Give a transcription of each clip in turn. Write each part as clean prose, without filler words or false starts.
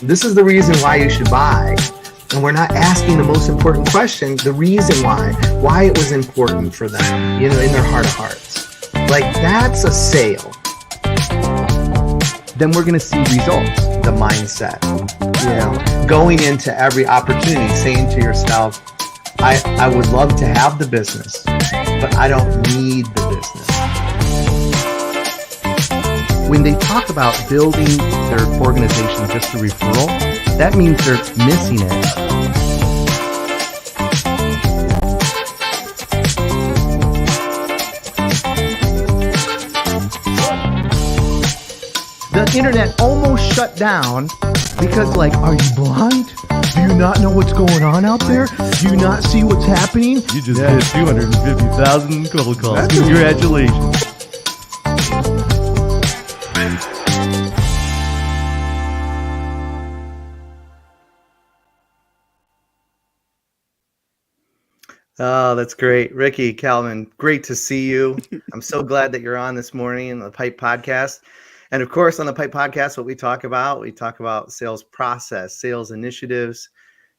This is the reason why you should buy. And we're not asking the most important question, the reason why it was important for them, in their heart of hearts. Like, that's a sale. Then we're going to see results, the mindset, going into every opportunity, saying to yourself, I would love to have the business, but I don't need the business. When they talk about building their organization just through referral, that means they're missing it. The internet almost shut down because, are you blind? Do you not know what's going on out there? Do you not see what's happening? You just hit 250,000 cold calls. Congratulations. Oh, that's great. Ricky Kalmon, great to see you. I'm so glad that you're on this morning in the Pipe Podcast. And of course, on the Pipe Podcast, what we talk about sales process, sales initiatives,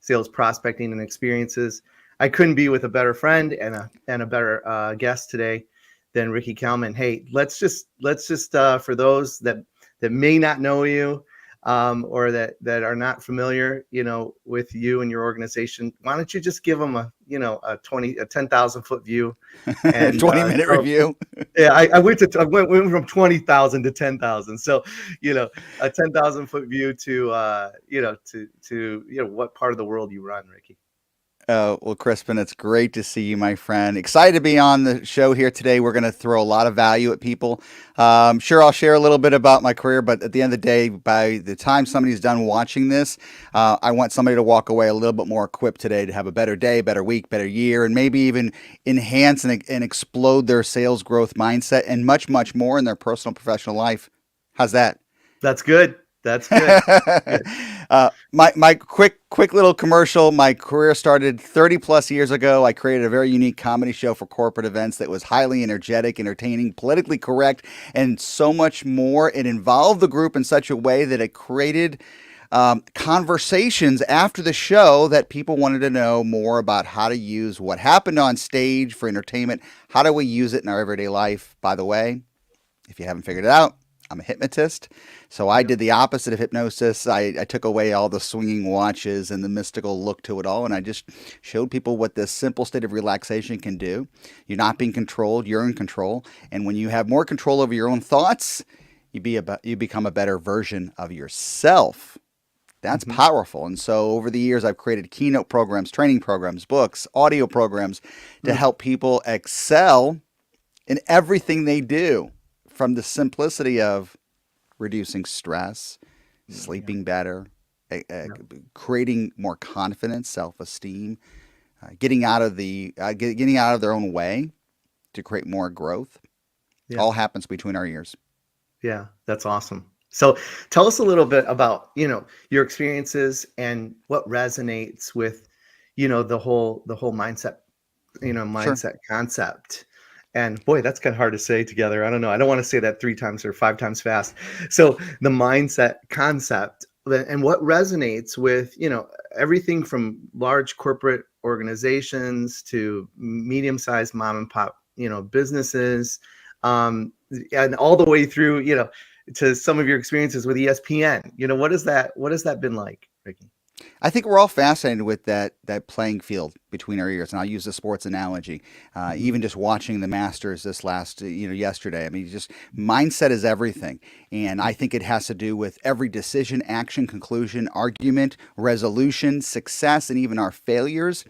sales prospecting and experiences. I couldn't be with a better friend and a better guest today than Ricky Kalmon. Hey, let's just for those that may not know you, or that are not familiar, with you and your organization, why don't you just give them a 10,000 foot view and 20-minute review. Yeah, I went from 20,000 to 10,000. So, a 10,000 foot view to what part of the world you run, Ricky. Well, Crispin, it's great to see you, my friend. Excited to be on the show here today. We're going to throw a lot of value at people. Sure, I'll share a little bit about my career, but at the end of the day, by the time somebody's done watching this, I want somebody to walk away a little bit more equipped today to have a better day, better week, better year, and maybe even enhance and explode their sales growth mindset and much, much more in their personal, professional life. How's that? That's good. That's good. My quick little commercial. My career started 30 plus years ago. I created a very unique comedy show for corporate events that was highly energetic, entertaining, politically correct, and so much more. It involved the group in such a way that it created conversations after the show that people wanted to know more about how to use what happened on stage for entertainment. How do we use it in our everyday life? By the way, if you haven't figured it out, I'm a hypnotist. So I did the opposite of hypnosis. I took away all the swinging watches and the mystical look to it all. And I just showed people what this simple state of relaxation can do. You're not being controlled. You're in control. And when you have more control over your own thoughts, you become a better version of yourself. That's powerful. And so over the years, I've created keynote programs, training programs, books, audio programs to help people excel in everything they do. From the simplicity of reducing stress, sleeping better, creating more confidence, self-esteem, getting out of their own way to create more growth, all happens between our ears. Yeah, that's awesome. So tell us a little bit about, your experiences and what resonates with, the whole mindset, mindset concept. And boy, that's kind of hard to say together. I don't know. I don't want to say that 3 times or 5 times fast. So the mindset concept and what resonates with, everything from large corporate organizations to medium-sized mom and pop, businesses, and all the way through, to some of your experiences with ESPN. What has that been like, Ricky? I think we're all fascinated with that playing field between our ears, and I'll use the sports analogy. Even just watching the Masters this yesterday. I mean, just mindset is everything, and I think it has to do with every decision, action, conclusion, argument, resolution, success, and even our failures.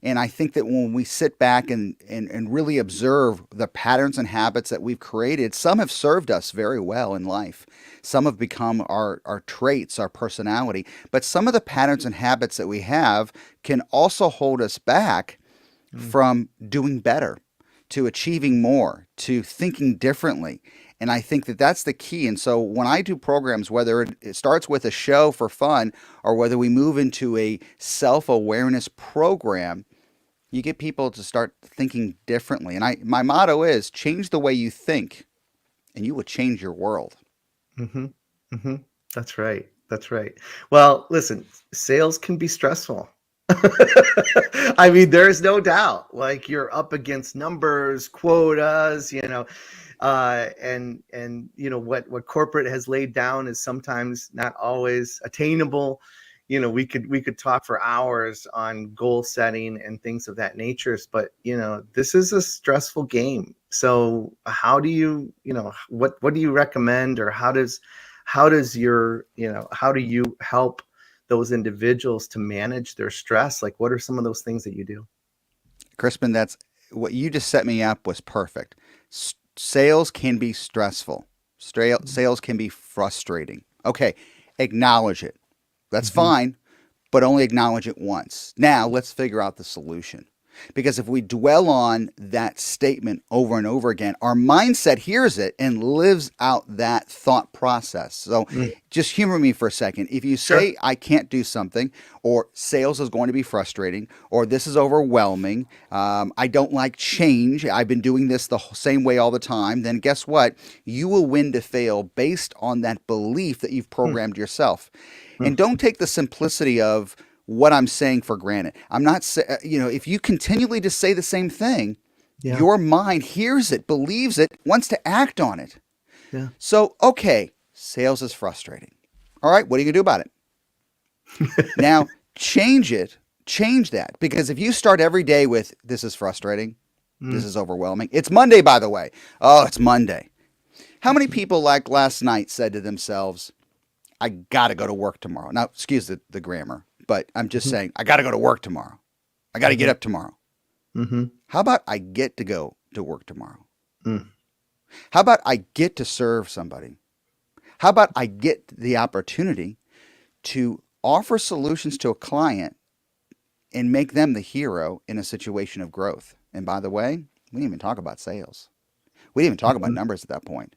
And I think that when we sit back and really observe the patterns and habits that we've created, some have served us very well in life. Some have become our traits, our personality. But some of the patterns and habits that we have can also hold us back from doing better, to achieving more, to thinking differently. And I think that that's the key. And so when I do programs, whether it starts with a show for fun or whether we move into a self-awareness program, you get people to start thinking differently. And my motto is change the way you think and you will change your world. That's right. That's right. Well, listen, sales can be stressful. I mean, there's no doubt. Like you're up against numbers, quotas, and what corporate has laid down is sometimes not always attainable. We could talk for hours on goal setting and things of that nature, but this is a stressful game. So how do you, what do you recommend, or how do you help those individuals to manage their stress? Like, what are some of those things that you do? Crispin, that's what you just set me up was perfect. Sales can be stressful. Sales can be frustrating. Okay, acknowledge it. That's Hmm. fine, but only acknowledge it once. Now, let's figure out the solution. Because if we dwell on that statement over and over again, our mindset hears it and lives out that thought process. So Mm, just humor me for a second. If you sure. say, I can't do something, or sales is going to be frustrating, or this is overwhelming, I don't like change, I've been doing this the same way all the time, then guess what? You will win to fail based on that belief that you've Mm, programmed yourself. mm, And don't take the simplicity of what I'm saying for granted. I'm not, if you continually just say the same thing, yeah. your mind hears it, believes it, wants to act on it. Yeah. So, okay, sales is frustrating. All right, what are you going to do about it? Now, change it, change that. Because if you start every day with, this is frustrating, this Mm, is overwhelming. It's Monday, by the way. Oh, it's Monday. How many people, like last night, said to themselves, I got to go to work tomorrow? Now, excuse the grammar, but I'm just mhm, saying, I got to go to work tomorrow. I got to get mhm, up tomorrow. mhm, How about I get to go to work tomorrow? mm, How about I get to serve somebody? How about I get the opportunity to offer solutions to a client and make them the hero in a situation of growth? And by the way, we didn't even talk about sales. We didn't even talk about mhm. numbers at that point.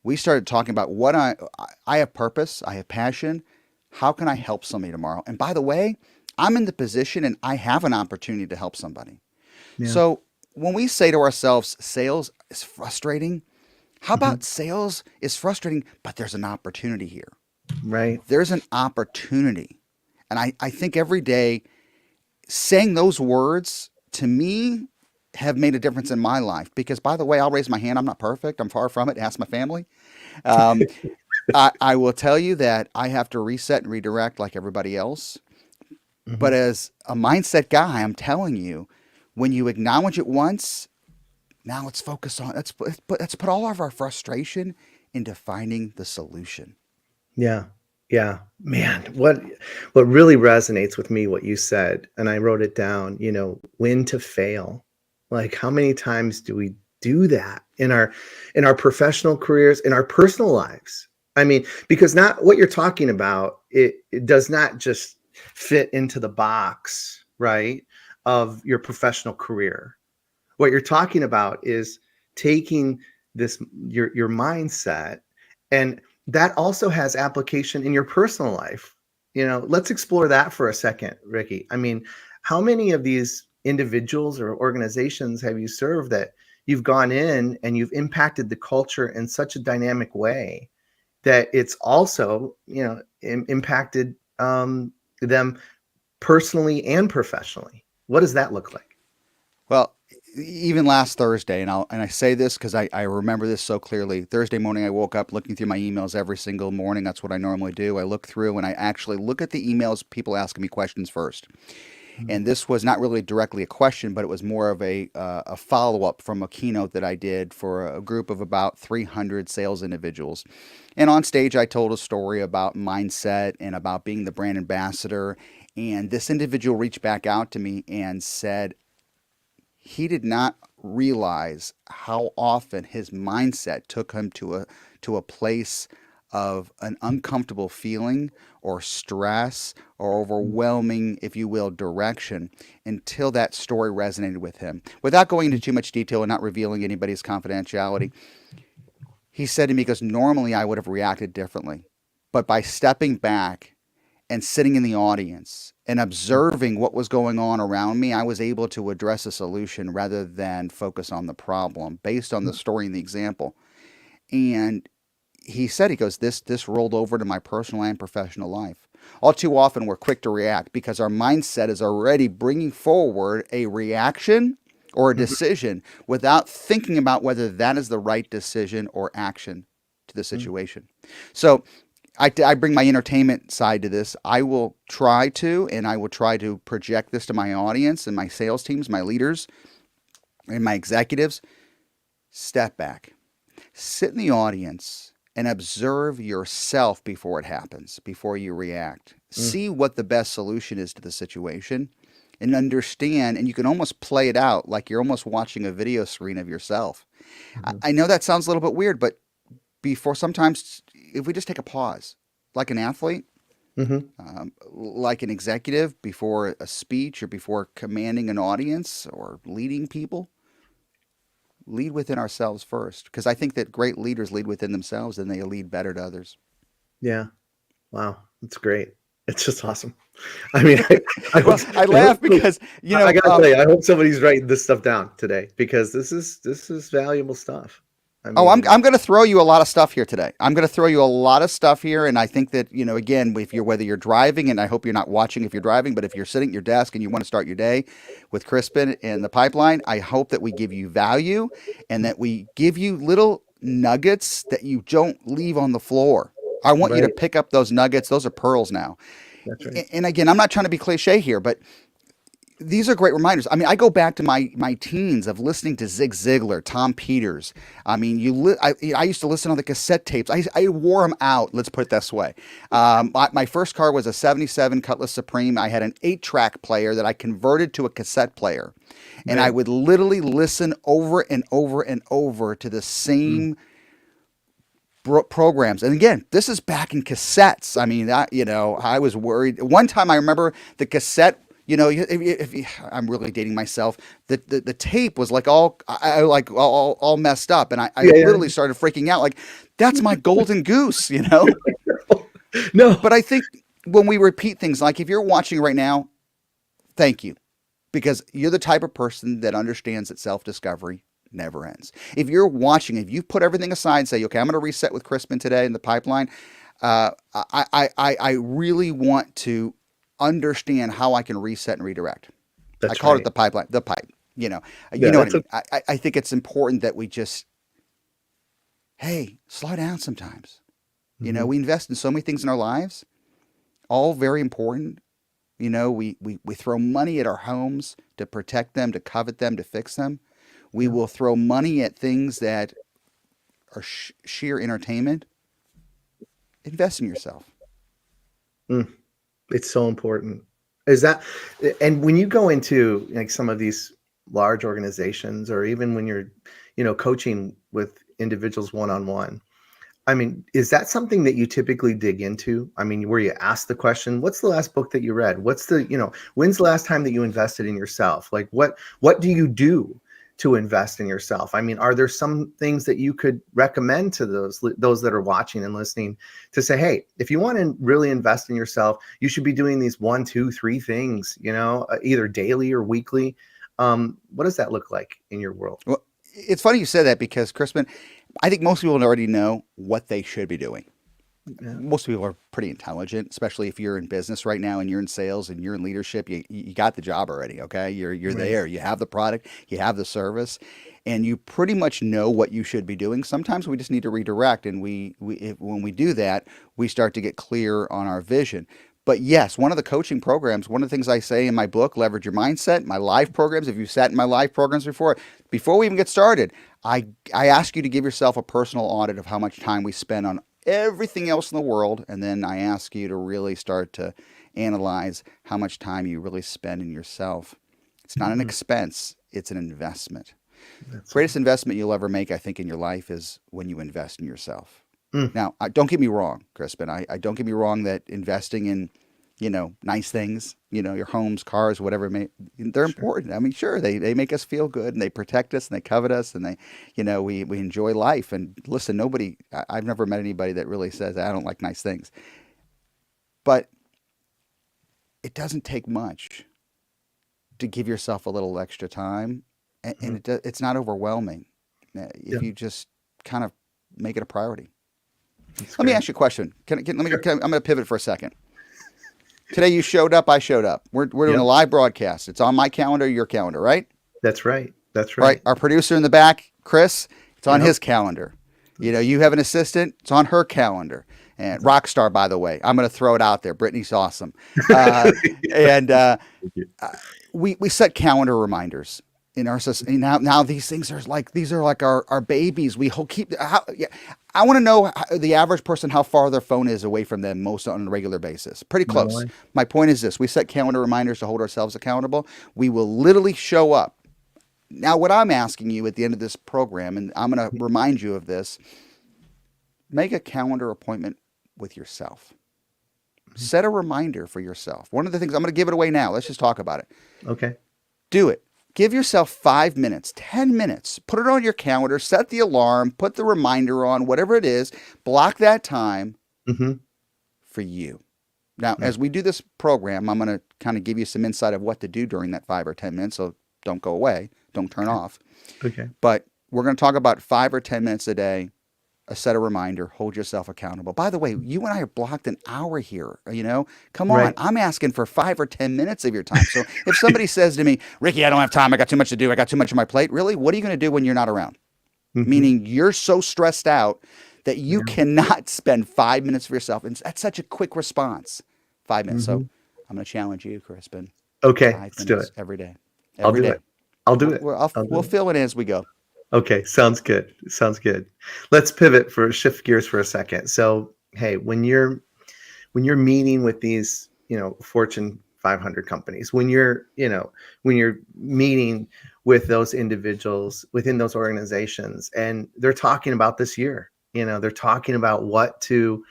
We started talking about what I have purpose, I have passion. How can I help somebody tomorrow? And by the way, I'm in the position and I have an opportunity to help somebody. Yeah. So when we say to ourselves, sales is frustrating, how Mhm. about sales is frustrating, but there's an opportunity here? Right. There's an opportunity. And I think every day saying those words to me have made a difference in my life because, by the way, I'll raise my hand. I'm not perfect. I'm far from it. Ask my family. Um, I will tell you that I have to reset and redirect like everybody else. But Mhm. as a mindset guy, I'm telling you, when you acknowledge it once, now let's focus on let's put all of our frustration into finding the solution. Yeah. Yeah. Man, what really resonates with me, what you said, and I wrote it down, when to fail. Like, how many times do we do that in our professional careers, in our personal lives? I mean, because not what you're talking about, it does not just fit into the box, right, of your professional career. What you're talking about is taking this your mindset, and that also has application in your personal life. Let's explore that for a second, Ricky. I mean, how many of these individuals or organizations have you served that you've gone in and you've impacted the culture in such a dynamic way that it's also, impacted them personally and professionally? What does that look like? Well, even last Thursday, and I say this because I remember this so clearly. Thursday morning, I woke up looking through my emails every single morning. That's what I normally do. I look through and I actually look at the emails, people asking me questions first. Mm, And this was not really directly a question, but it was more of a follow up from a keynote that I did for a group of about 300 sales individuals. And on stage, I told a story about mindset and about being the brand ambassador. And this individual reached back out to me and said he did not realize how often his mindset took him to a place of an uncomfortable feeling or stress or mm, overwhelming, if you will, direction until that story resonated with him. Without going into mm, too much detail and not revealing anybody's confidentiality, he said to me, because normally I would have reacted differently. But by stepping back and sitting in the audience and mm, observing what was going on around me, I was able to address a solution rather than focus on the problem based on the mm, story and the example. And he said, he goes, this rolled over to my personal and professional life. All too often, we're quick to react because our mindset is already bringing forward a reaction or a Mhm. decision without thinking about whether that is the right decision or action to the Mm. situation. So I bring my entertainment side to this. I will try to, and I will try to project this to my audience and my sales teams, my leaders, and my executives. Step back, sit in the audience, and observe yourself before it happens, before you react. Mm. See what the best solution is to the situation and understand, and you can almost play it out like you're almost watching a video screen of yourself. Mhm. I know that sounds a little bit weird, but before sometimes, if we just take a pause, like an athlete, Mhm. like an executive before a speech or before commanding an audience or leading people, lead within ourselves first. Because I think that great leaders lead within themselves and they lead better to others. Yeah. Wow. That's great. It's just awesome. I mean, I hope Well, I I hope laugh because, I gotta tell you, I hope somebody's writing this stuff down today because this is valuable stuff. I oh, mean, I'm going to throw you a lot of stuff here today. I'm going to throw you a lot of stuff here, and I think that again, if you're whether you're driving, and I hope you're not watching if you're driving, but if you're sitting at your desk and you want to start your day with Crispin and the pipeline, I hope that we give you value and that we give you little nuggets that you don't leave on the floor. I want you to right. pick up those nuggets; those are pearls now. That's right. And again, I'm not trying to be cliche here, but these are great reminders. I mean, I go back to my teens of listening to Zig Ziglar, Tom Peters. I mean, I used to listen on the cassette tapes. I wore them out. Let's put it this way. My first car was a '77 Cutlass Supreme. I had an 8-track player that I converted to a cassette player, and I Right. would literally listen over and over and over to the Mm. same programs. And again, this is back in cassettes. I mean, I was worried. One time I remember the cassette, I'm really dating myself. The tape was like all messed up, and I Yeah, literally yeah. started freaking out. Like, that's my golden goose. No. But I think when we repeat things, like if you're watching right now, thank you, because you're the type of person that understands that self discovery never ends. If you're watching, if you've put everything aside and say, okay, I'm going to reset with Crispin today in the pipeline, I really want to understand how I can reset and redirect. I That's called it right. the pipeline, the pipe. You Yeah, know what I that's a mean. I think it's important that we just, hey, slow down sometimes. mhm. We invest in so many things in our lives, all very important. We throw money at our homes to protect them, to covet them, to fix them. We Yeah. will throw money at things that are sheer entertainment. Invest in yourself. Mm. It's so important. Is that and when you go into, like, some of these large organizations or even when you're, coaching with individuals one-on-one, I mean, is that something that you typically dig into? I mean, where you ask the question, "What's the last book that you read? When's the last time that you invested in yourself? Like, what do you do to invest in yourself?" I mean, are there some things that you could recommend to those that are watching and listening to say, "Hey, if you want to really invest in yourself, you should be doing these 1, 2, 3 things, either daily or weekly." What does that look like in your world? Well, it's funny you said that because, Crispin, I think most people already know what they should be doing. Yeah. Most people are pretty intelligent, especially if you're in business right now and you're in sales and you're in leadership. You got the job already, okay? You're Right. there. You have the product, you have the service, and you pretty much know what you should be doing. Sometimes we just need to redirect, and when we do that, we start to get clear on our vision. But yes, one of the coaching programs, one of the things I say in my book, Leverage Your Mindset, my live programs, if you've sat in my live programs before we even get started, I ask you to give yourself a personal audit of how much time we spend on everything else in the world. And then I ask you to really start to analyze how much time you really spend in yourself. It's not an Mhm. expense, it's an investment. That's right. Greatest investment you'll ever make, I think, in your life is when you invest in yourself. Mm. Now, don't get me wrong, Crispin. I don't get me wrong that investing in, nice things, your homes, cars, whatever, they're Sure. important. I mean, sure, they make us feel good and they protect us and they covet us and we enjoy life. And listen, I've never met anybody that really says, I don't like nice things. But it doesn't take much to give yourself a little extra time, and Mhm. it's not overwhelming Yeah. if you just kind of make it a priority. That's Let me great. ask you a question. Sure. I'm going to pivot for a second. Today you showed up, I showed up. We're doing a Yep. live broadcast. It's on my calendar, your calendar, right? That's right. That's Right. right. Our producer in the back, Cris, it's on Yep. his calendar. You have an assistant, it's on her calendar. And Rockstar, by the way, I'm going to throw it out there. Brittany's awesome. Uh, and Thank you. we set calendar reminders in our system. Now these things are like our babies. Yeah, I want to know the average person how far their phone is away from them most on a regular basis. Pretty No close. way. My point is this: we set calendar reminders to hold ourselves accountable. We will literally show up. Now, what I'm asking you at the end of this program, and I'm going to remind you of this: make a calendar appointment with yourself. Set a reminder for yourself. One of the things I'm going to give it away now. Let's just talk about it. Okay. Do it. Give yourself 5 minutes, 10 minutes. Put it on your calendar, set the alarm, put the reminder on, whatever it is. Block that time Mm-hmm. for you. Now, Yeah. as we do this program, I'm going to kind of give you some insight of what to do during that 5 or 10 minutes. So don't go away. Don't turn off. Okay. But we're going to talk about 5 or 10 minutes a day. Set a reminder, hold yourself accountable. By the way, you and I have blocked an hour here. Come on. Right. I'm asking for 5 or 10 minutes of your time. So if somebody says to me, Ricky, I don't have time. I got too much to do. I got too much on my plate. Really? What are you going to do when you're not around? Mm-hmm. Meaning you're so stressed out that you Yeah. cannot spend 5 minutes for yourself. And that's such a quick response. 5 minutes. So Mm-hmm. I'm going to challenge you, Crispin. Okay. 5 Let's do minutes it. every day. I'll Every do day. it. I'll do it. I'll do We'll it. fill it in as we go. Okay, sounds good. Sounds good. Let's shift gears for a second. So, hey, when you're meeting with these, Fortune 500 companies, when you're meeting with those individuals within those organizations, and they're talking about this year, they're talking about what to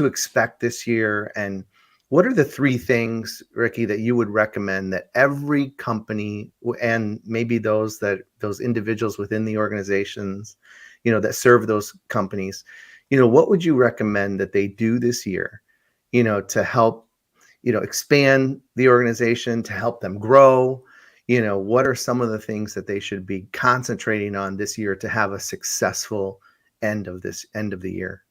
expect this year, and what are the three things, Ricky, that you would recommend that every company and maybe those individuals within the organizations, that serve those companies, what would you recommend that they do this year, to help, expand the organization, to help them grow? What are some of the things that they should be concentrating on this year to have a successful end of the year?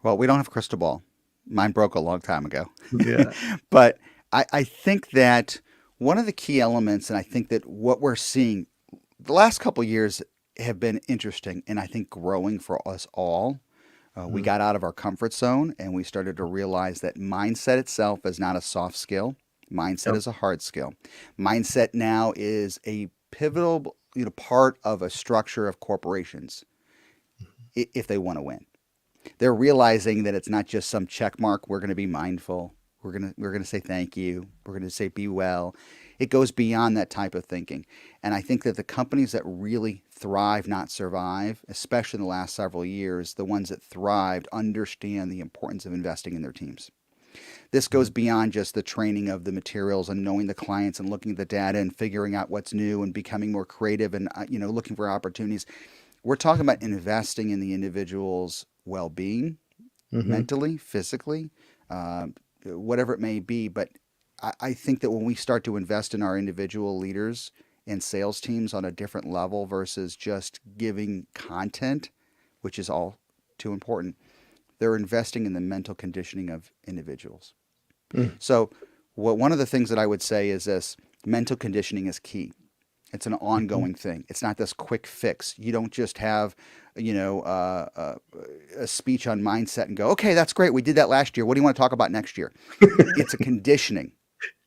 Well, we don't have a crystal ball. Mine broke a long time ago. Yeah. But I think that one of the key elements, and I think that what we're seeing the last couple of years have been interesting and I think growing for us all. We got out of our comfort zone and we started to realize that mindset itself is not a soft skill. Mindset Yep. is a hard skill. Mindset now is a pivotal part of a structure of corporations if they want to win. They're realizing that it's not just some check mark. We're going to be mindful. We're going to say thank you. We're going to say be well. It goes beyond that type of thinking. And I think that the companies that really thrive, not survive, especially in the last several years, the ones that thrived understand the importance of investing in their teams. This goes beyond just the training of the materials and knowing the clients and looking at the data and figuring out what's new and becoming more creative and looking for opportunities. We're talking about investing in the individual's well-being, Mm-hmm. mentally, physically, whatever it may be. But I think that when we start to invest in our individual leaders and sales teams on a different level versus just giving content, which is all too important, they're investing in the mental conditioning of individuals. Mm. So one of the things that I would say is this: mental conditioning is key. It's an ongoing thing. It's not this quick fix. You don't just have, a speech on mindset and go, okay, that's great. We did that last year. What do you want to talk about next year? It's a conditioning.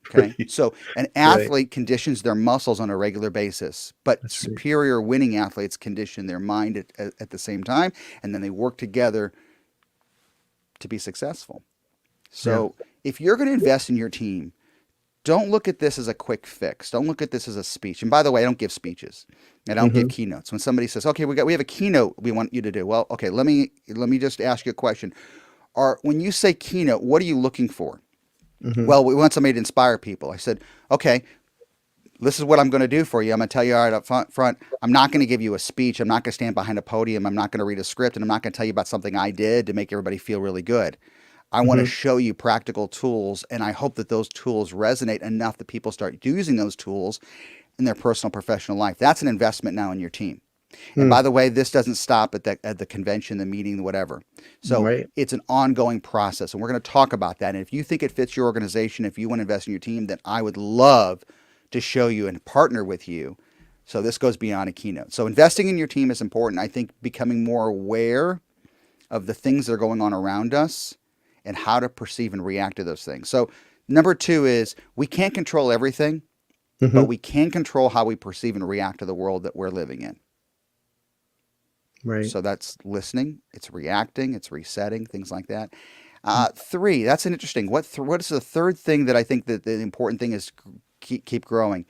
Okay. Right. So an Right. athlete conditions their muscles on a regular basis, but That's right. superior winning athletes condition their mind at the same time, and then they work together to be successful. Yeah. So if you're going to invest in your team, don't look at this as a quick fix. Don't look at this as a speech. And by the way, I don't give speeches. I don't give Mm-hmm. keynotes. When somebody says, "Okay, we have a keynote we want you to do," well, okay, let me just ask you a question. When you say keynote, what are you looking for? Mm-hmm. Well, we want somebody to inspire people. I said, okay, this is what I'm going to do for you. I'm going to tell you right up front. I'm not going to give you a speech. I'm not going to stand behind a podium. I'm not going to read a script, and I'm not going to tell you about something I did to make everybody feel really good. I want to Mm-hmm. show you practical tools, and I hope that those tools resonate enough that people start using those tools in their personal, professional life. That's an investment now in your team. And by Hmm. the way, this doesn't stop at the convention, the meeting, whatever. So Right. it's an ongoing process, and we're going to talk about that. And if you think it fits your organization, if you want to invest in your team, then I would love to show you and partner with you. So this goes beyond a keynote. So investing in your team is important. I think becoming more aware of the things that are going on around us and how to perceive and react to those things. So number two is we can't control everything, but Hmm. we can control how we perceive and react to the world that we're living in. Right. So that's listening, it's reacting, it's resetting, things like that. Three, that's an interesting. What is the third thing that I think that the important thing is keep growing?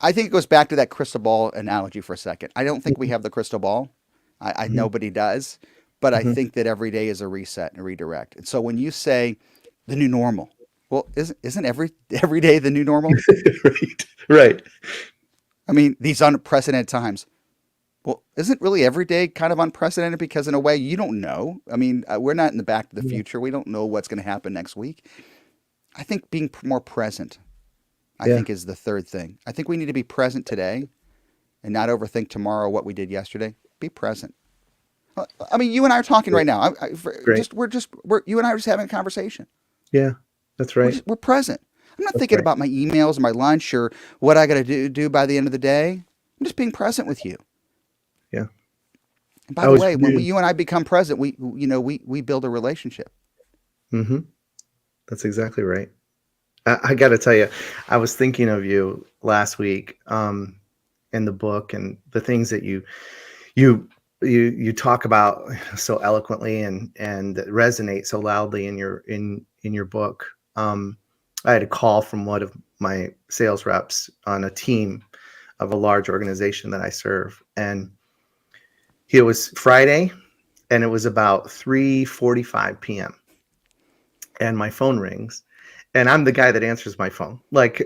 I think it goes back to that crystal ball analogy for a second. I don't think we Hmm. have the crystal ball. I Hmm. nobody does, but I Hmm. think that every day is a reset and a redirect. And so when you say the new normal, well, isn't every day the new normal? Right. Right. I mean, these unprecedented times. Well, isn't really every day kind of unprecedented because in a way you don't know. I mean, we're not in the back to the Yeah. future. We don't know what's going to happen next week. I think being more present, I Yeah. think, is the third thing. I think we need to be present today and not overthink tomorrow what we did yesterday. Be present. I mean, you and I are talking right Great. now. Great. We're you and I are just having a conversation. Yeah. That's right. We're present. I'm not That's thinking right. about my emails or my lunch or what I got to do by the end of the day. I'm just being present with you. Yeah. And by I the was way, when reading. you and I become present, we build a relationship. Hmm. That's exactly right. I got to tell you, I was thinking of you last week, in the book and the things that you you talk about so eloquently and that resonate so loudly in your book. I had a call from one of my sales reps on a team of a large organization that I serve, and it was Friday, and it was about 3:45 p.m. and my phone rings, and I'm the guy that answers my phone. Like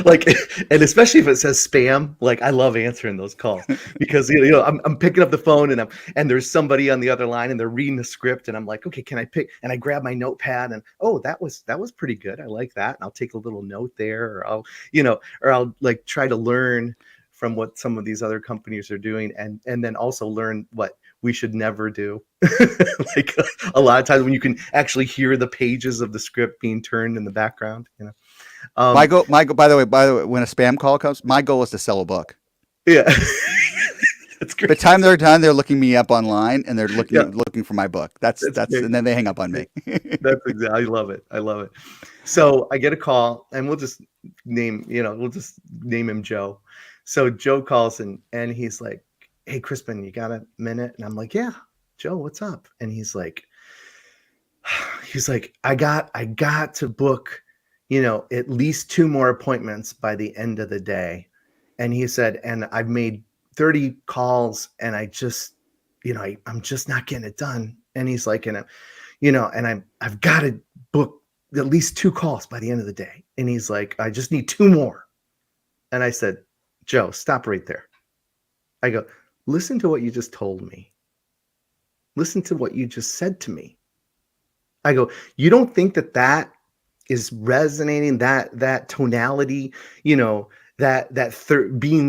like and especially if it says spam, like I love answering those calls because I'm picking up the phone and there's somebody on the other line and they're reading the script and I'm like, "Okay, can I pick?" And I grab my notepad and, "Oh, that was pretty good. I like that." And I'll take a little note there or I'll like try to learn from what some of these other companies are doing and then also learn what we should never do. Like a lot of times when you can actually hear the pages of the script being turned in the background. Um, By the way, when a spam call comes, my goal is to sell a book. yeah, that's By the great. time they're done, they're looking me up online and they're Yeah, looking for my book. that's great. And then they hang up on me. That's exactly. I love it. I love it. So I get a call, and we'll just name him Joe. So Joe calls and he's like, "Hey, Crispin, you got a minute?" And I'm like, "Yeah, Joe, what's up?" And he's like, I got to book, at least two more appointments by the end of the day. And he said, and I've made 30 calls and I'm just not getting it done. And he's like, and I've got to book at least two calls by the end of the day. And he's like, I just need two more. And I said, Joe, stop right there. I go, listen to what you just told me. Listen to what you just said to me. I go, you don't think that is resonating, that tonality, being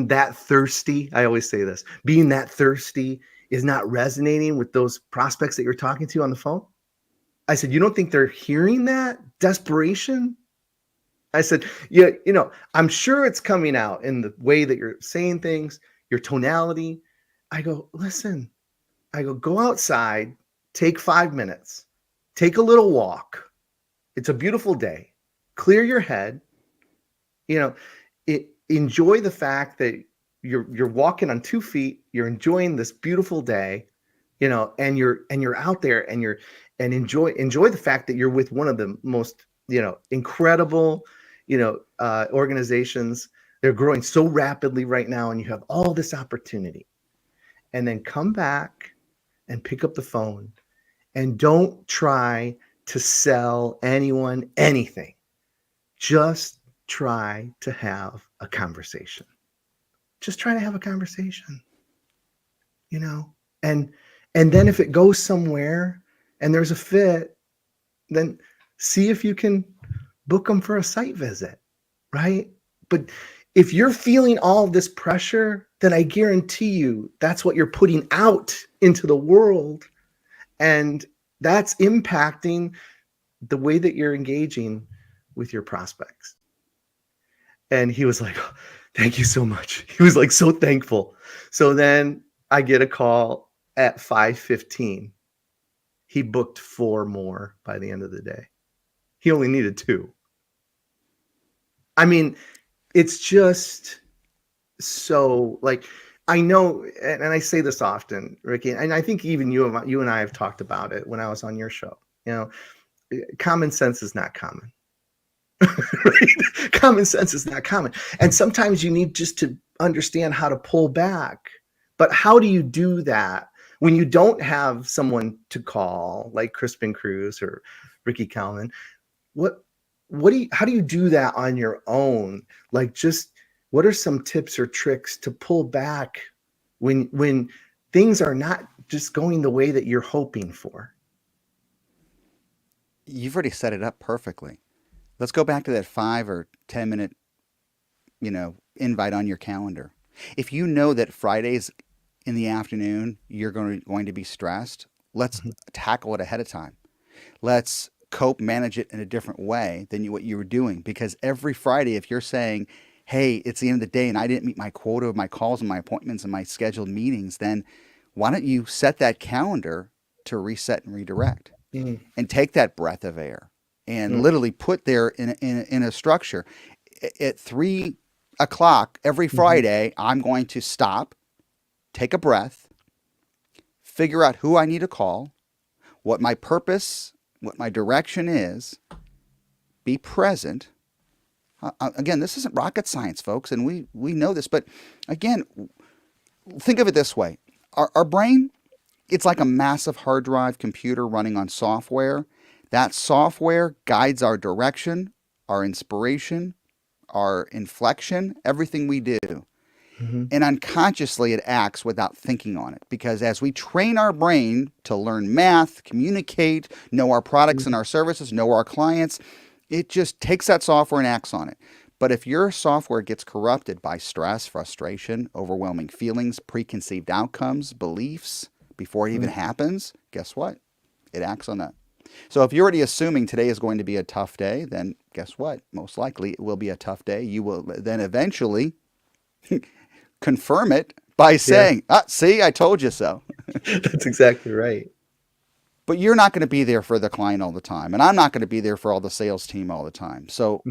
that thirsty. I always say this, being that thirsty is not resonating with those prospects that you're talking to on the phone. I said, you don't think they're hearing that desperation? I said, yeah, I'm sure it's coming out in the way that you're saying things, your tonality. I go, listen, go outside, take 5 minutes, take a little walk. It's a beautiful day. Clear your head. You know, enjoy the fact that you're walking on 2 feet. You're enjoying this beautiful day. And you're out there and enjoy the fact that you're with one of the most incredible organizations. They're growing so rapidly right now, and you have all this opportunity. And then come back and pick up the phone and don't try to sell anyone anything. Just try to have a conversation. Just try to have a conversation, you know? And then if it goes somewhere and there's a fit, then see if you can book them for a site visit, right? But if you're feeling all this pressure then I guarantee you that's what you're putting out into the world. And that's impacting the way that you're engaging with your prospects. And he was like, "Oh, thank you so much." He was like so thankful. So then I get a call at 5:15. He booked 4 more by the end of the day. He only needed 2. I mean, it's just so like, I know, and I say this often, Ricky, and I think even you and I have talked about it when I was on your show. You know, common sense is not common. Right? Common sense is not common. And sometimes you need just to understand how to pull back. But how do you do that when you don't have someone to call like Crispin Cruz or Ricky Kalmon? How do you do that on your own? Like, just what are some tips or tricks to pull back when things are not just going the way that you're hoping for? You've already set it up perfectly. Let's go back to that 5 or 10 minute, invite on your calendar. If you know that Fridays in the afternoon you're going to be stressed, let's tackle it ahead of time. Let's manage it in a different way than what you were doing. Because every Friday, if you're saying, hey, it's the end of the day and I didn't meet my quota of my calls and my appointments and my scheduled meetings, then why don't you set that calendar to reset and redirect and take that breath of air and literally put there in a structure. At 3 o'clock every Friday, I'm going to stop, take a breath, figure out who I need to call, what my purpose, what my direction is, be present. Again, this isn't rocket science, folks, and we know this. But again, think of it this way. Our brain, it's like a massive hard drive computer running on software. That software guides our direction, our inspiration, our inflection, everything we do. And unconsciously, it acts without thinking on it. Because as we train our brain to learn math, communicate, know our products and our services, know our clients, it just takes that software and acts on it. But if your software gets corrupted by stress, frustration, overwhelming feelings, preconceived outcomes, beliefs, before it even happens, guess what? It acts on that. So if you're already assuming today is going to be a tough day, then guess what? Most likely it will be a tough day. You will then eventually confirm it by saying, see, I told you so. That's exactly right. But you're not going to be there for the client all the time. And I'm not going to be there for all the sales team all the time. So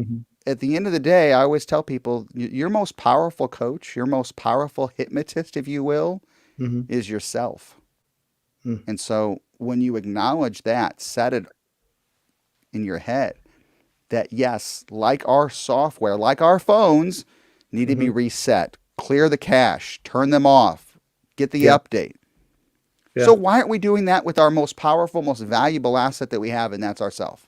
at the end of the day, I always tell people your most powerful coach, your most powerful hypnotist, if you will, is yourself. And so when you acknowledge that, set it in your head that yes, like our software, like our phones, need to be reset, clear the cache, turn them off, get the update. So why aren't we doing that with our most powerful, most valuable asset that we have, and that's ourself?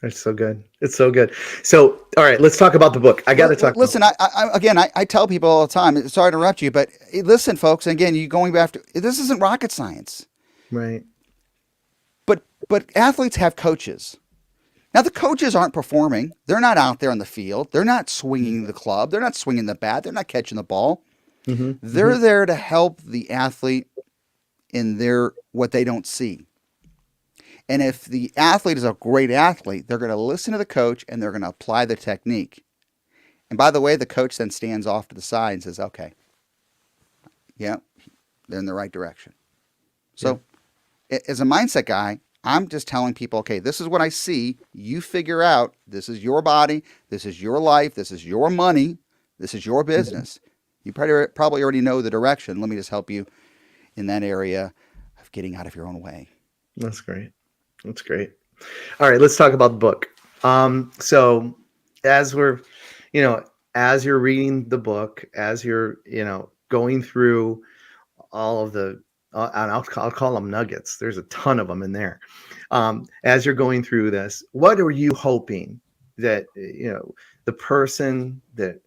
That's so good. It's so good. So, all right, let's talk about the book. I got to talk. Listen, I tell people all the time, sorry to interrupt you, but listen, folks, and again, you going back to, this isn't rocket science. Right. But athletes have coaches. Now, the coaches aren't performing. They're not out there on the field. They're not swinging the club. They're not swinging the bat. They're not catching the ball. They're there to help the athlete in what they don't see. And if the athlete is a great athlete, they're going to listen to the coach and they're going to apply the technique. And by the way, the coach then stands off to the side and says, okay, yeah, they're in the right direction. So as a mindset guy, I'm just telling people, okay, this is what I see. You figure out, this is your body, this is your life, this is your money, this is your business. You probably already know the direction. Let me just help you in that area of getting out of your own way. That's great. That's great. All right, let's talk about the book. So as we're, as you're reading the book, as you're, going through all of the, and I'll call them nuggets. There's a ton of them in there. As you're going through this, what are you hoping that, the person that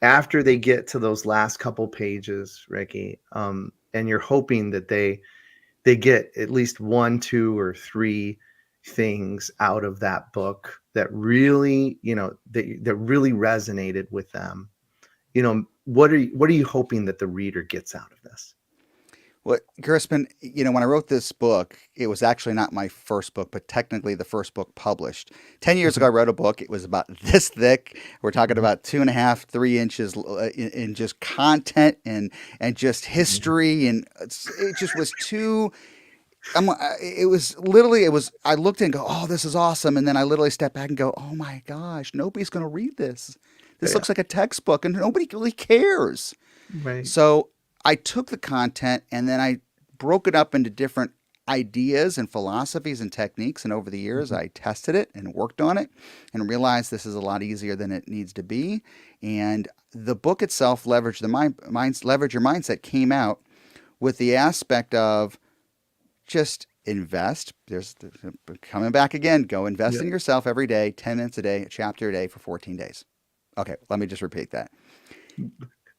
after they get to those last couple pages, Ricky, and you're hoping that they get at least 1, 2, or 3, things out of that book that really, that really resonated with them? What are you hoping that the reader gets out of this? Well, Crispin, when I wrote this book, it was actually not my first book, but technically the first book published. 10 years ago, I Mhm, wrote a book. It was about this thick. We're talking mhm, about 2.5, 3 inches in just content and just mhm. history. And it just was too. It was literally, I looked and go, oh, this is awesome. And then I literally stepped back and go, oh my gosh, nobody's going to read this. This Yeah, looks like a textbook and nobody really cares. right. So I took the content and then I broke it up into different ideas and philosophies and techniques. And over the years, Mhm, I tested it and worked on it and realized this is a lot easier than it needs to be. And the book itself, Leverage Your Mindset, came out with the aspect of just invest. There's coming back again. Go invest yeah, in yourself every day, 10 minutes a day, a chapter a day for 14 days. Okay, let me just repeat that.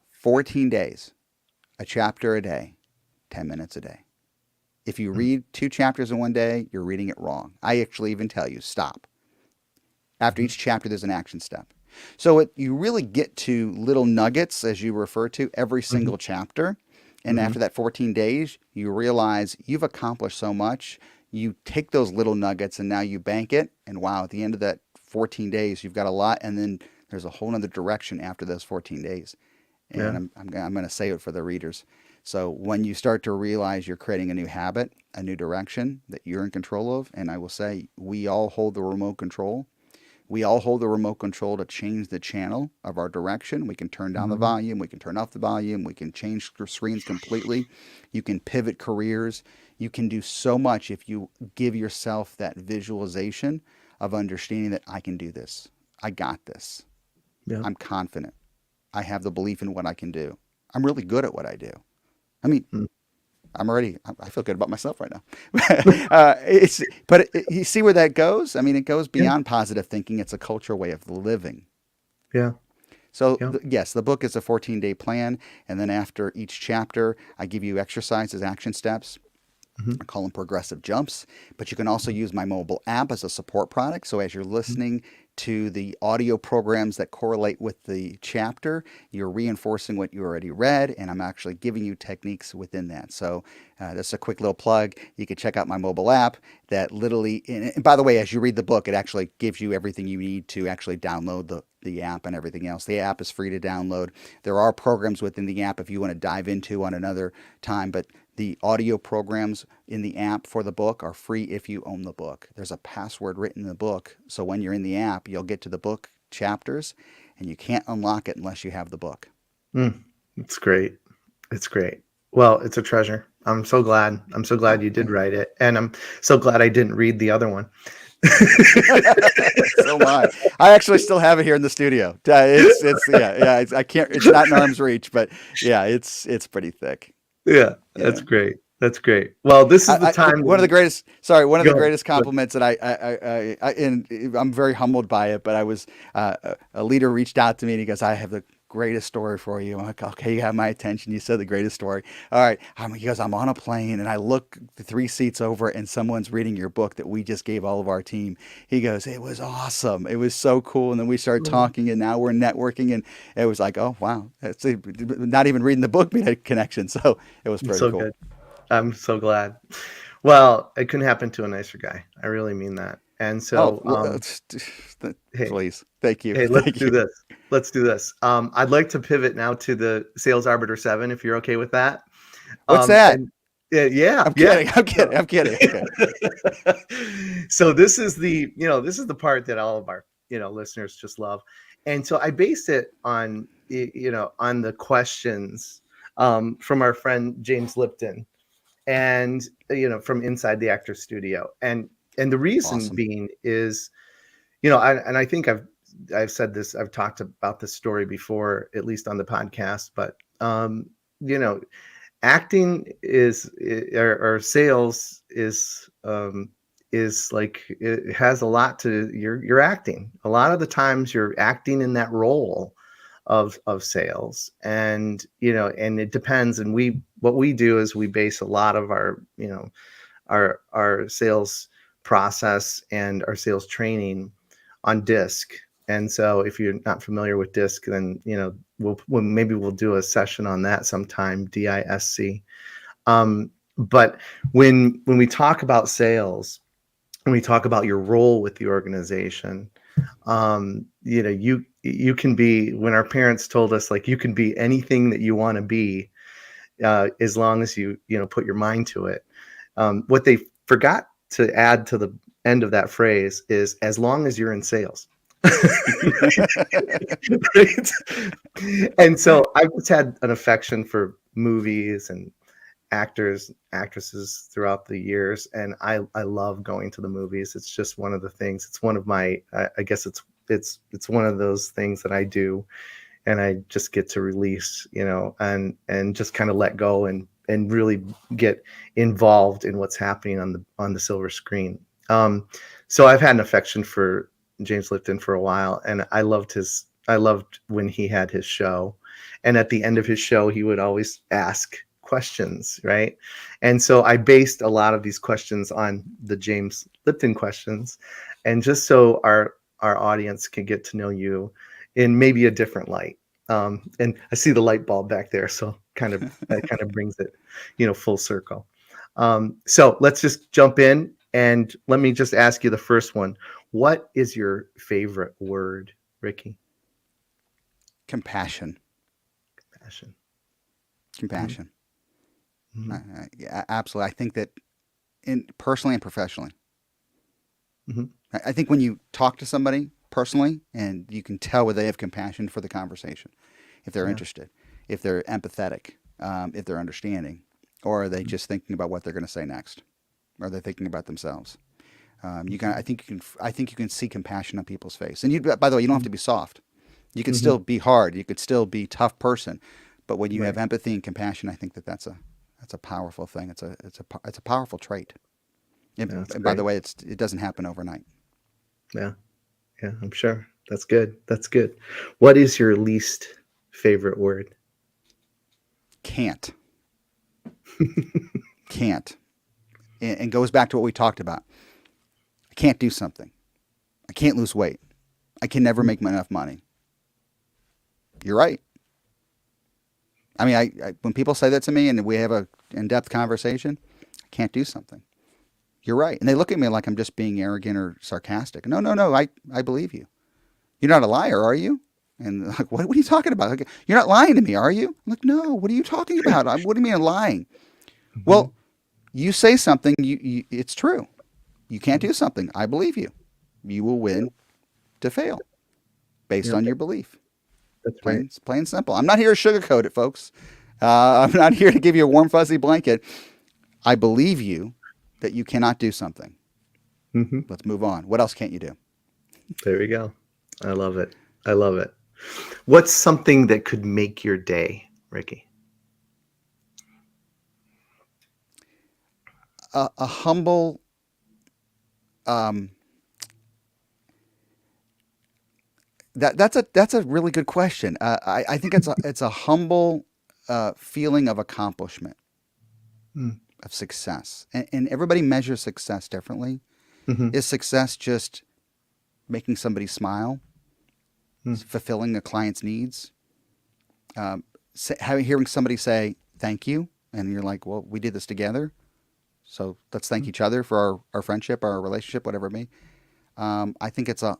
14 days, a chapter a day, 10 minutes a day. If you mm, read 2 chapters in one day, you're reading it wrong. I actually even tell you, stop. After mhm, each chapter, there's an action step. So you really get to little nuggets, as you refer to, every mhm, single chapter. And mhm, after that 14 days, you realize you've accomplished so much. You take those little nuggets and now you bank it. And wow, at the end of that 14 days, you've got a lot. And then there's a whole other direction after those 14 days. And yeah, I'm going to say it for the readers. So when you start to realize you're creating a new habit, a new direction that you're in control of, and I will say we all hold the remote control. We all hold the remote control to change the channel of our direction. We can turn down the mhm, volume, we can turn off the volume, we can change screens completely. You can pivot careers. You can do so much if you give yourself that visualization of understanding that I can do this. I got this. yeah, I'm confident. I have the belief in what I can do. I'm really good at what I do. I mean, mm. I feel good about myself right now. You see where that goes? I mean, it goes Yeah, beyond positive thinking. It's a cultural way of living. yeah, So, yeah, yes, the book is a 14-day plan. And then after each chapter, I give you exercises, action steps. mhm, I call them progressive jumps, but you can also use my mobile app as a support product. So as you're mhm, listening to the audio programs that correlate with the chapter, you're reinforcing what you already read, and I'm actually giving you techniques within that. So that's a quick little plug. You can check out my mobile app that literally, and by the way, as you read the book, it actually gives you everything you need to actually download the app and everything else. The app is free to download. There are programs within the app if you want to dive into on another time, but the audio programs in the app for the book are free if you own the book. There's a password written in the book, so when you're in the app, you'll get to the book chapters, and you can't unlock it unless you have the book. mm. It's great. It's great. Well, it's a treasure. I'm so glad. I'm so glad Oh, you did thank write it, and I'm so glad I didn't read the other one. you. So am I. I actually still have it here in the studio. Yeah. I can't. It's not in arm's reach, but yeah, it's pretty thick. Yeah, that's Yeah. great. That's great. Well, this is the time One of the that greatest, sorry, one of go the ahead. greatest Go ahead. compliments that and I'm very humbled by it, but a leader reached out to me and he goes, I have the greatest story for you. I'm like, okay, you have my attention. You said the greatest story. All right. He goes, I'm on a plane and I look the 3 seats over and someone's reading your book that we just gave all of our team. He goes, it was awesome. It was so cool. And then we started Oh, talking and now we're networking and it was like, oh, wow. Not even reading the book made a connection. So it was it's pretty so cool. good. I'm so glad. Well, it couldn't happen to a nicer guy. I really mean that. And Oh, so, hey, please. Thank you. hey, let's Thank do you. this. Let's do this. I'd like to pivot now to the Sales Arbiter 7, if you're okay with that. What's that? And yeah, I'm yeah. kidding. I'm No. kidding. I'm kidding. Okay. So this is the part that all of our, listeners just love. And so I based it on, on the questions from our friend James Lipton and, from inside the actor studio. And the reason Awesome. being is, and I think I've said this, I've talked about this story before, at least on the podcast, but, you know, acting or sales is like, it has a lot to you're acting. A lot of the times you're acting in that role of sales, and and it depends. And what we do is we base a lot of our our sales process and our sales training on DISC. And so if you're not familiar with DISC, then, maybe we'll do a session on that sometime, DISC. But when we talk about sales, when we talk about your role with the organization, you can be, when our parents told us, like, you can be anything that you want to be, as long as you put your mind to it. What they forgot to add to the end of that phrase is, as long as you're in sales. Right? And so I've just had an affection for movies and actors, actresses throughout the years, and I love going to the movies. It's just one of the things. It's one of my, I guess it's one of those things that I do, and I just get to release, and just kind of let go and really get involved in what's happening on the silver screen. So I've had an affection for James Lipton for a while, and I loved when he had his show, and at the end of his show, he would always ask questions, right? And so I based a lot of these questions on the James Lipton questions, and just so our audience can get to know you in maybe a different light. And I see the light bulb back there, so that kind of brings it, full circle. So let's just jump in, and let me just ask you the first one. What is your favorite word, Ricky? Compassion. Compassion. Compassion. Mm-hmm. Yeah, absolutely. I think that personally and professionally. Mm-hmm. I think when you talk to somebody personally, and you can tell whether they have compassion for the conversation, if they're Yeah. interested, if they're empathetic, if they're understanding, or are they just thinking about what they're going to say next, or are they thinking about themselves? I think you can see compassion on people's face. And by the way, you don't have to be soft. You can Mm-hmm. still be hard. You could still be a tough person. But when you Right. have empathy and compassion, I think that's a powerful thing. It's a powerful trait. And That's by the great. way, it doesn't happen overnight. Yeah. Yeah, I'm sure. That's good. That's good. What is your least favorite word? Can't. Can't. And goes back to what we talked about. I can't do something. I can't lose weight. I can never make enough money. You're right. I mean, I when people say that to me and we have a in-depth conversation, I can't do something. You're right. And they look at me like I'm just being arrogant or sarcastic. No, no, no. I believe you. You're not a liar, are you? And they're like, what are you talking about? Like, you're not lying to me, are you? I'm like, no. What are you talking about? What do you mean I'm lying? Mm-hmm. Well, you say something. It's true. You can't do something. I believe you. You will win to fail based Yep. on your belief. That's right. Plain simple. I'm not here to sugarcoat it, folks. I'm not here to give you a warm, fuzzy blanket. I believe you that you cannot do something. Mm-hmm. Let's move on. What else can't you do? There we go. I love it. I love it. What's something that could make your day, Ricky? A humble, um, that's a really good question. I think it's a humble feeling of accomplishment, Mm. of success, and everybody measures success differently. Mm-hmm. Is success just making somebody smile, Mm. fulfilling a client's needs, hearing somebody say thank you, and you're like, well, we did this together, so let's thank each other for our friendship, our relationship, whatever it may. I think it's a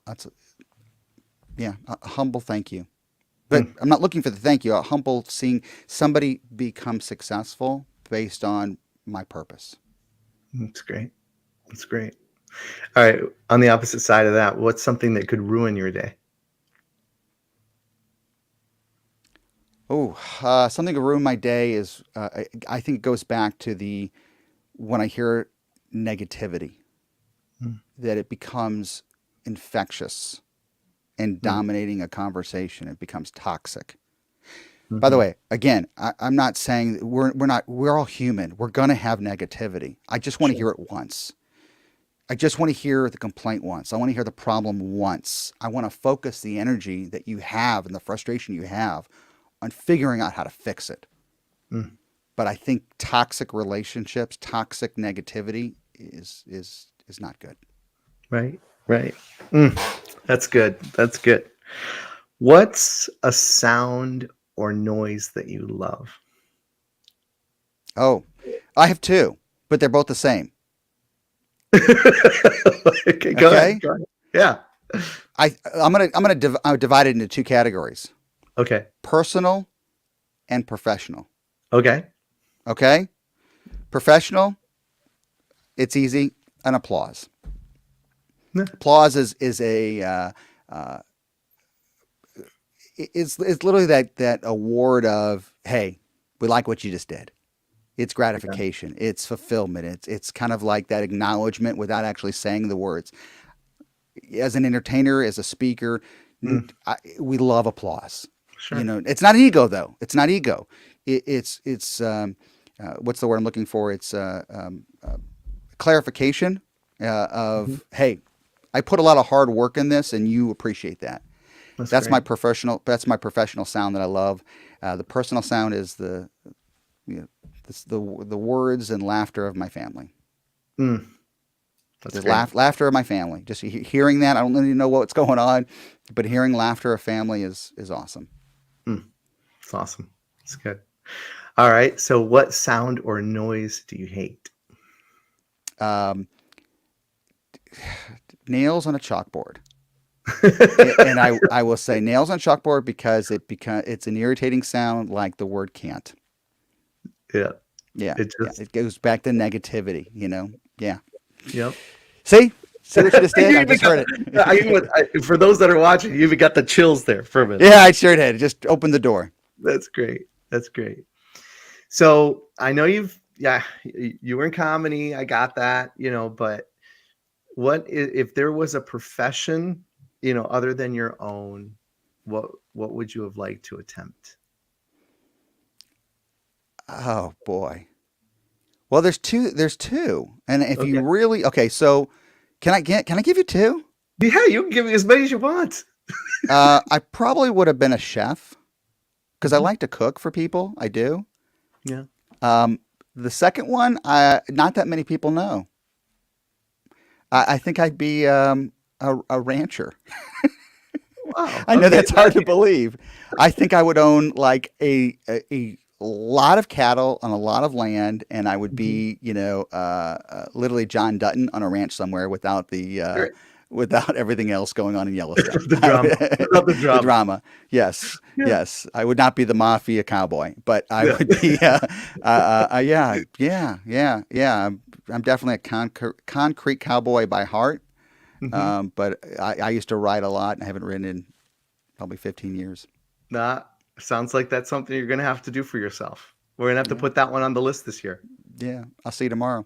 humble thank you. But Mm. I'm not looking for the thank you. A humble seeing somebody become successful based on my purpose. That's great. That's great. All right. On the opposite side of that, what's something that could ruin your day? Oh, something to ruin my day is I think it goes back to when I hear negativity, Mm. that it becomes infectious and Mm. dominating a conversation. It becomes toxic. By the Mm-hmm. way, again, I'm not saying that we're all human. We're gonna have negativity. I just want to Sure. hear it once. I just want to hear the complaint once. I want to hear the problem once. I want to focus the energy that you have and the frustration you have on figuring out how to fix it. Mm. But I think toxic relationships, toxic negativity is is not good. Right. Right. Mm, that's good. That's good. What's a sound or noise that you love? Oh, I have two, but they're both the same. Okay, go ahead. Okay. Go ahead. Yeah. I'm gonna divide it into two categories: Okay. personal and professional. Okay. Okay. Professional, it's easy. An applause. Yeah. Applause is a uh, it's literally that award of, hey, we like what you just did. It's gratification. It's fulfillment. It's kind of like that acknowledgement without actually saying the words. As an entertainer, as a speaker, Mm, we love applause. You sure. know, it's not ego though. It's not ego. It's what's the word I'm looking for? It's clarification Mhm. of, hey, I put a lot of hard work in this, and you appreciate that. That's That's my great. professional. That's my professional sound that I love. The personal sound is you know, the words and laughter of my family. Mm, that's The great. laughter of my family. Just hearing that, I don't really know what's going on, but hearing laughter of family is awesome. Mm, it's awesome. It's good. All right. So, what sound or noise do you hate? Um, nails on a chalkboard. And I will say nails on chalkboard because it's an irritating sound like the word can't. Yeah. Yeah, It yeah. just, It goes back to negativity, you know. Yeah. yep. See? See what you just did? You I even just got, heard for those that are watching, you even got the chills there for a minute. Yeah, I sure did. Just open the door. That's great. That's great. So I know yeah, you were in comedy. I got that, but if there was a profession, other than your own, what would you have liked to attempt? Oh boy. Well, there's two. There's two. And if you Okay. really okay, so can I give you two? Yeah, you can give me as many as you want. I probably would have been a chef because I Mhm. like to cook for people. I do. Yeah. Um, the second one, not that many people know. I think I'd be a rancher. Wow. I know Okay. that's hard to believe. I think I would own like a lot of cattle on a lot of land, and I would Mhm. be, literally John Dutton on a ranch somewhere Great. without everything else going on in Yellowstone. The drama. Without the The drama. drama. Yes, Yeah. yes. I would not be the mafia cowboy, but I Yeah. would be. Yeah, yeah, yeah, yeah. I'm definitely a concrete cowboy by heart. Hmm. But I used to ride a lot, and I haven't ridden in probably 15 years. Nah, sounds like that's something you're gonna have to do for yourself. We're gonna have to Yeah, put that one on the list this year. yeah. I'll see you tomorrow.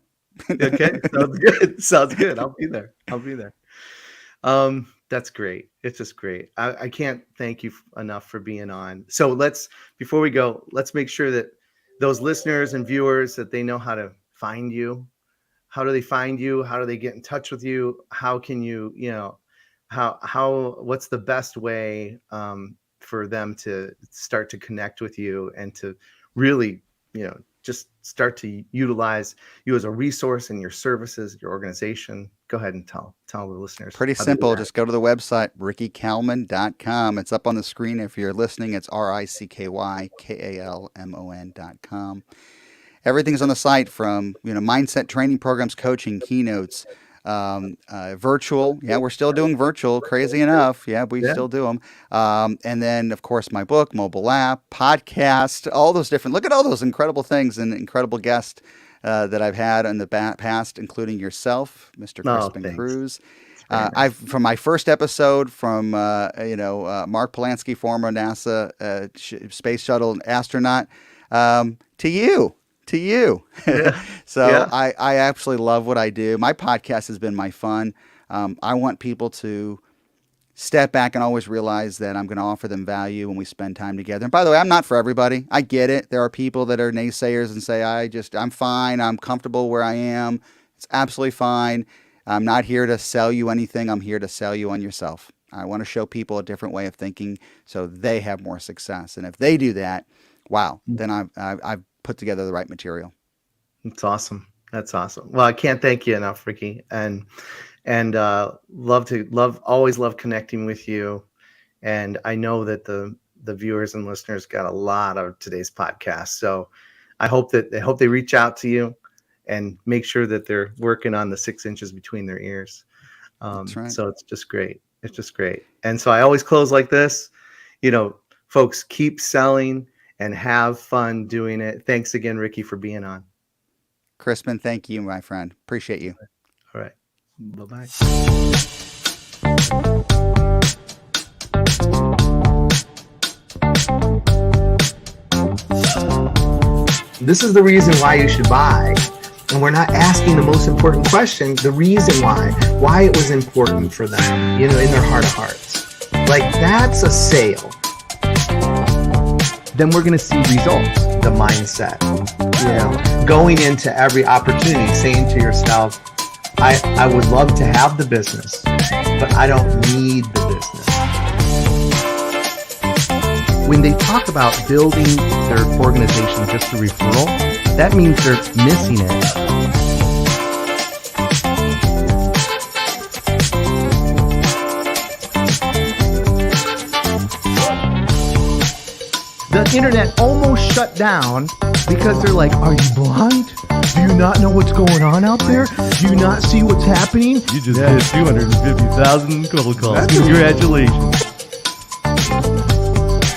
Okay, sounds good. Sounds good. I'll be there. I'll be there. That's great. It's just great. I can't thank you enough for being on. So before we go, let's make sure that those listeners and viewers that they know how to find you. How do they find you? How do they get in touch with you? How can what's the best way for them to start to connect with you and to really, just start to utilize you as a resource in your services, your organization? Go ahead and tell the listeners Pretty how to do simple. that. Just go to the website, rickykalmon.com. It's up on the screen. If you're listening, it's RICKYKALMON.com. Everything's on the site from, mindset training programs, coaching, keynotes, virtual. Yeah, we're still doing virtual. Crazy enough. Yeah, we Yeah. still do them. And then, of course, my book, mobile app, podcast, all those different. Look at all those incredible things and incredible guests that I've had in the past, including yourself, Mr. Oh, Crispin thanks. Cruz. It's very I've nice. from my first episode from Mark Polanski, former NASA space shuttle astronaut, to you, to you. Yeah. So Yeah. I absolutely love what I do. My podcast has been my fun. I want people to step back and always realize that I'm going to offer them value when we spend time together. And by the way, I'm not for everybody. I get it. There are people that are naysayers and say, I'm fine. I'm comfortable where I am. It's absolutely fine. I'm not here to sell you anything. I'm here to sell you on yourself. I want to show people a different way of thinking so they have more success. And if they do that, wow, then I've put together the right material. It's awesome. That's awesome. Well, I can't thank you enough, Ricky, and always love connecting with you. And I know that the viewers and listeners got a lot of today's podcast. So I hope they reach out to you and make sure that they're working on the 6 inches between their ears. That's right. So it's just great. It's just great. And so I always close like this, folks, keep selling and have fun doing it. Thanks again, Ricky, for being on. Crispin, thank you, my friend. Appreciate you. All right. Bye-bye. This is the reason why you should buy. And we're not asking the most important question, the reason why it was important for them, in their heart of hearts. Like, that's a sale. Then we're going to see results, the mindset. Going into every opportunity, saying to yourself, I would love to have the business, but I don't need the business. When they talk about building their organization just through referral, that means they're missing it. The internet almost shut down because they're like, are you blind? Do you not know what's going on out there? Do you not see what's happening? You just did 250,000 cold calls. Congratulations.